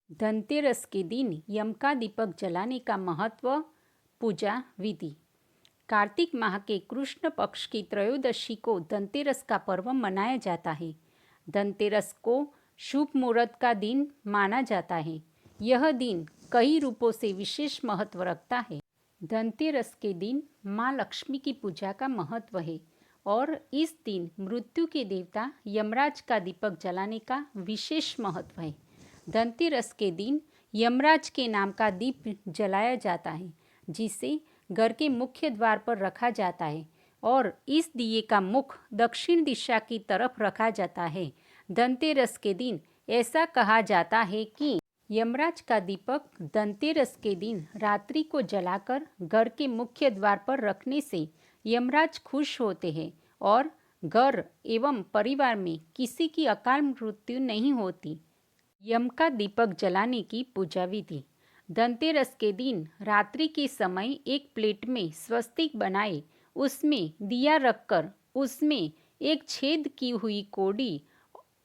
धनतेरस के दिन यम का दीपक जलाने का महत्व। पूजा विधि। कार्तिक माह के कृष्ण पक्ष की त्रयोदशी को धनतेरस का पर्व मनाया जाता है। धनतेरस को शुभ मुहूर्त का दिन माना जाता है। यह दिन कई रूपों से विशेष महत्व रखता है। धनतेरस के दिन माँ लक्ष्मी की पूजा का महत्व है और इस दिन मृत्यु के देवता यमराज का दीपक जलाने का विशेष महत्व है। धनतेरस के दिन यमराज के नाम का दीप जलाया जाता है, जिसे घर के मुख्य द्वार पर रखा जाता है और इस दिए का मुख दक्षिण दिशा की तरफ रखा जाता है। धनतेरस के दिन ऐसा कहा जाता है कि यमराज का दीपक धनतेरस के दिन रात्रि को जलाकर घर के मुख्य द्वार पर रखने से यमराज खुश होते हैं और घर एवं परिवार में किसी की अकाल मृत्यु नहीं होती। यम का दीपक जलाने की पूजा विधि। धनतेरस के दिन रात्रि के समय एक प्लेट में स्वस्तिक बनाए, उसमें दिया रखकर उसमें एक छेद की हुई कौड़ी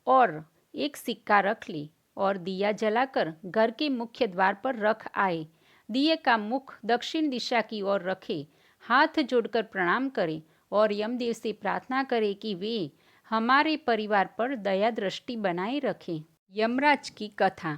और एक सिक्का रख ले और दिया जलाकर घर के मुख्य द्वार पर रख आए। दिए का मुख दक्षिण दिशा की ओर रखे, हाथ जोड़कर प्रणाम करें और यमदेव से प्रार्थना करें कि वे हमारे परिवार पर दया दृष्टि बनाए रखें। यमराज की कथा।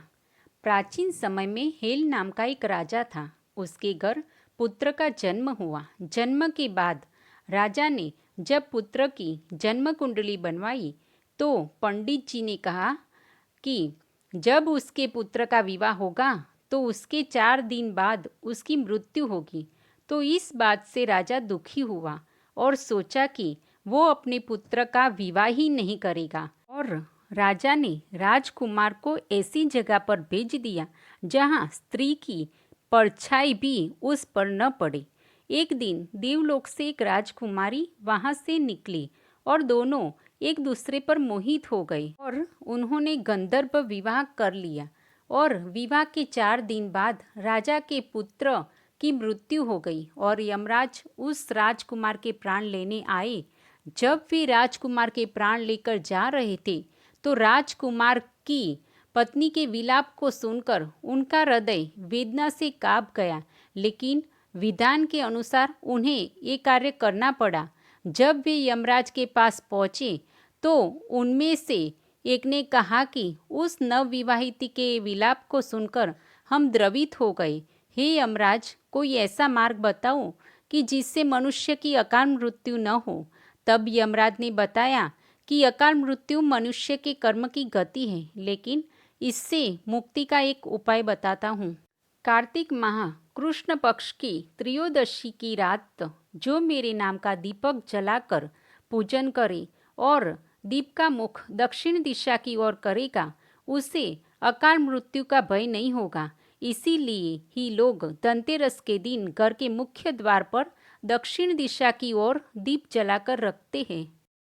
प्राचीन समय में हेल नाम का एक राजा था। उसके घर पुत्र का जन्म हुआ। जन्म के बाद राजा ने जब पुत्र की जन्म कुंडली बनवाई तो पंडित जी ने कहा कि जब उसके पुत्र का विवाह होगा तो उसके 4 दिन बाद उसकी मृत्यु होगी। तो इस बात से राजा दुखी हुआ और सोचा कि वो अपने पुत्र का विवाह ही नहीं करेगा और राजा ने राजकुमार को ऐसी जगह पर भेज दिया जहाँ स्त्री की परछाई भी उस पर न पड़े। एक दिन देवलोक से एक राजकुमारी वहाँ से निकली और दोनों एक दूसरे पर मोहित हो गए और उन्होंने गंधर्व विवाह कर लिया और विवाह के 4 दिन बाद राजा के पुत्र की मृत्यु हो गई और यमराज उस राजकुमार के प्राण लेने आए। जब वे राजकुमार के प्राण लेकर जा रहे थे तो राजकुमार की पत्नी के विलाप को सुनकर उनका हृदय वेदना से कांप गया, लेकिन विधान के अनुसार उन्हें ये कार्य करना पड़ा। जब वे यमराज के पास पहुँचे तो उनमें से एक ने कहा कि उस नवविवाहित के विलाप को सुनकर हम द्रवित हो गए। हे यमराज, कोई ऐसा मार्ग बताओ कि जिससे मनुष्य की अकाल मृत्यु न हो। तब यमराज ने बताया कि अकाल मृत्यु मनुष्य के कर्म की गति है, लेकिन इससे मुक्ति का एक उपाय बताता हूँ। कार्तिक माह कृष्ण पक्ष की त्रयोदशी की रात जो मेरे नाम का दीपक जलाकर पूजन करे और दीप का मुख दक्षिण दिशा की ओर करेगा, उसे अकाल मृत्यु का भय नहीं होगा। इसीलिए ही लोग धनतेरस के दिन घर के मुख्य द्वार पर दक्षिण दिशा की ओर दीप जलाकर रखते हैं।